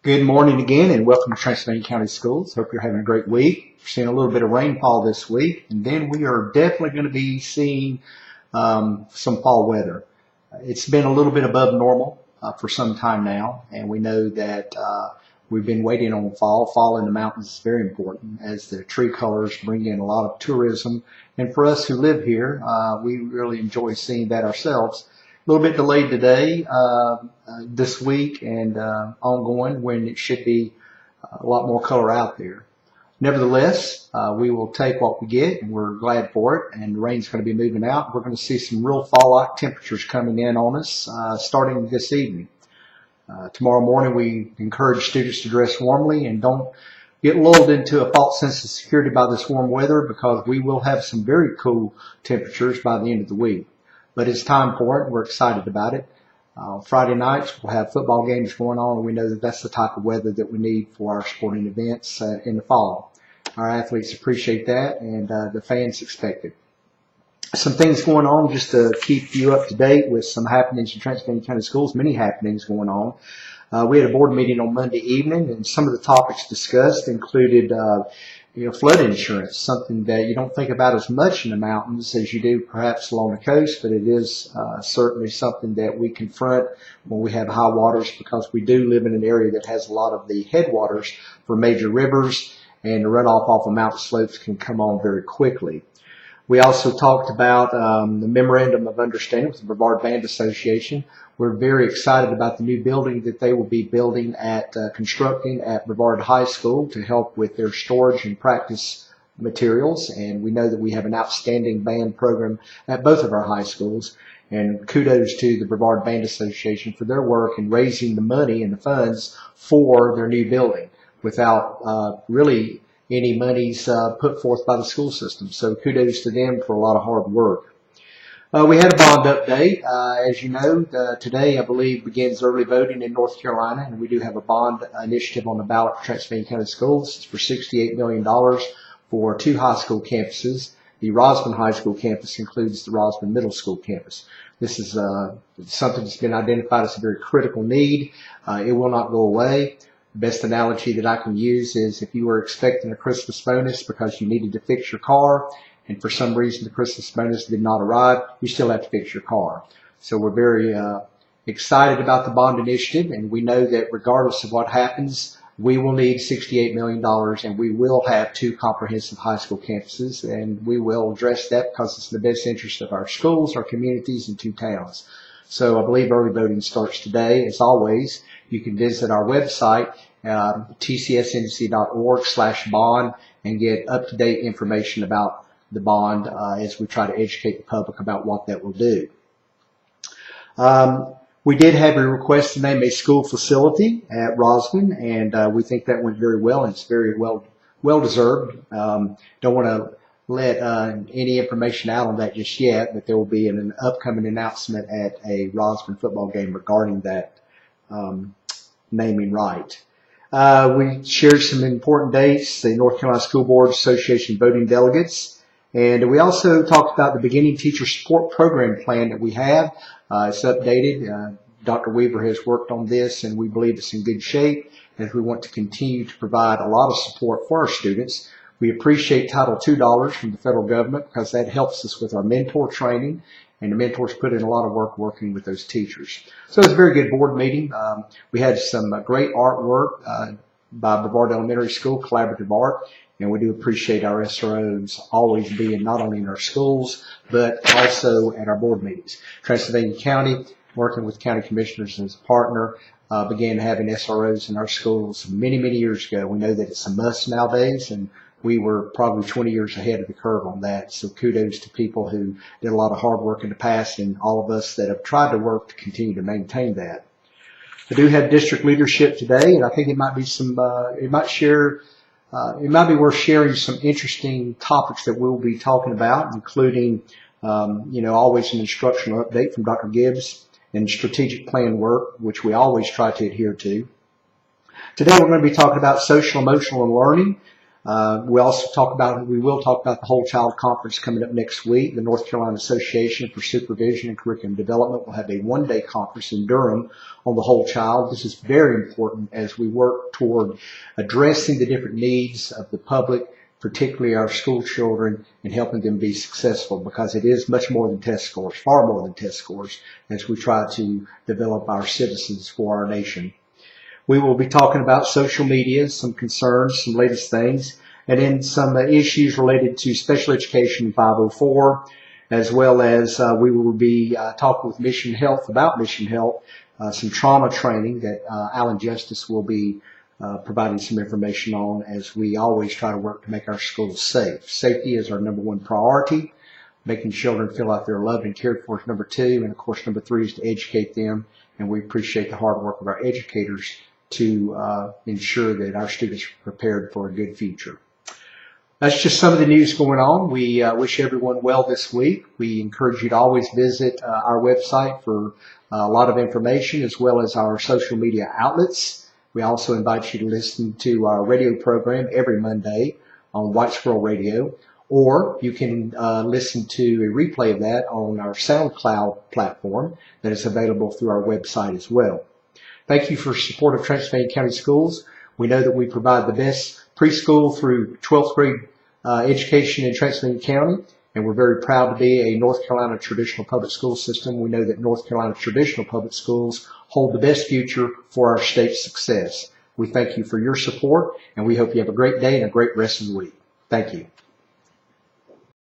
Good morning again, and welcome to Transylvania County Schools. Hope you're having a great week. We're seeing a little bit of rainfall this week, and then we are definitely going to be seeing some fall weather. It's been a little bit above normal for some time now, and we know that we've been waiting on fall. Fall in the mountains is very important as the tree colors bring in a lot of tourism, and for us who live here, we really enjoy seeing that ourselves. A little bit delayed today, this week, and ongoing when it should be a lot more color out there. Nevertheless, we will take what we get, and we're glad for it. And the rain's going to be moving out. We're going to see some real fall-like temperatures coming in on us starting this evening. Tomorrow morning, we encourage students to dress warmly and don't get lulled into a false sense of security by this warm weather, because we will have some very cool temperatures by the end of the week. But it's time for it. We're excited about it. Friday nights, we'll have football games going on, and we know that that's the type of weather that we need for our sporting events in the fall. Our athletes appreciate that, and the fans expect it. Some things going on just to keep you up to date with some happenings in Transylvania County Schools, many happenings going on. We had a board meeting on Monday evening, and some of the topics discussed included flood insurance, something that you don't think about as much in the mountains as you do perhaps along the coast, but it is certainly something that we confront when we have high waters, because we do live in an area that has a lot of the headwaters for major rivers, and the runoff off of mountain slopes can come on very quickly. We also talked about the Memorandum of Understanding with the Brevard Band Association. We're very excited about the new building that they will be building constructing at Brevard High School to help with their storage and practice materials. And we know that we have an outstanding band program at both of our high schools. And kudos to the Brevard Band Association for their work in raising the money and the funds for their new building without really any monies put forth by the school system. So kudos to them for a lot of hard work. We had a bond update. As you know, today I believe begins early voting in North Carolina, and we do have a bond initiative on the ballot for Transylvania County Schools. It's for $68 million for 2 high school campuses. The Rosman High School campus includes the Rosman Middle School campus. This is something that's been identified as a very critical need. It will not go away. The best analogy that I can use is if you were expecting a Christmas bonus because you needed to fix your car, and for some reason the Christmas bonus did not arrive, you still have to fix your car. So we're very excited about the bond initiative, and we know that regardless of what happens, we will need $68 million, and we will have 2 comprehensive high school campuses, and we will address that because it's in the best interest of our schools, our communities, and 2 towns. So I believe early voting starts today. As always, you can visit our website, tcsndc.org/bond, and get up-to-date information about the bond as we try to educate the public about what that will do. We did have a request to name a school facility at Rosman, and we think that went very well, and it's very well deserved. Don't want to let any information out on that just yet, but there will be an upcoming announcement at a Rosman football game regarding that naming right. We shared some important dates, the North Carolina School Board Association voting delegates. And we also talked about the beginning teacher support program plan that we have. It's updated. Dr. Weaver has worked on this, and we believe it's in good shape as we want to continue to provide a lot of support for our students. We appreciate Title II dollars from the federal government because that helps us with our mentor training, and the mentors put in a lot of work working with those teachers. So it was a very good board meeting. We had some great artwork by Brevard Elementary School, collaborative art. And we do appreciate our SROs always being not only in our schools, but also at our board meetings. Transylvania County, working with county commissioners as a partner, began having SROs in our schools many, many years ago. We know that it's a must nowadays, and we were probably 20 years ahead of the curve on that. So kudos to people who did a lot of hard work in the past, and all of us that have tried to work to continue to maintain that. I do have district leadership today, and I think it might be it might be worth sharing some interesting topics that we'll be talking about, including, always an instructional update from Dr. Gibbs and strategic plan work, which we always try to adhere to. Today we're going to be talking about social, emotional, and learning. We will talk about the Whole Child Conference coming up next week. The North Carolina Association for Supervision and Curriculum Development will have a one-day conference in Durham on the whole child. This is very important as we work toward addressing the different needs of the public, particularly our school children, and helping them be successful, because it is much more than test scores, far more than test scores, as we try to develop our citizens for our nation. We will be talking about social media, some concerns, some latest things, and then some issues related to special education 504, as well as we will be talking with Mission Health about Mission Health, some trauma training that Alan Justice will be providing some information on, as we always try to work to make our schools safe. Safety is our number one priority. Making children feel like they're loved and cared for is number two. And of course, number three is to educate them. And we appreciate the hard work of our educators to ensure that our students are prepared for a good future. That's just some of the news going on. We wish everyone well this week. We encourage you to always visit our website for a lot of information, as well as our social media outlets. We also invite you to listen to our radio program every Monday on White Squirrel Radio, or you can listen to a replay of that on our SoundCloud platform that is available through our website as well. Thank you for support of Transylvania County Schools. We know that we provide the best preschool through 12th grade education in Transylvania County, and we're very proud to be a North Carolina traditional public school system. We know that North Carolina traditional public schools hold the best future for our state's success. We thank you for your support, and we hope you have a great day and a great rest of the week. Thank you.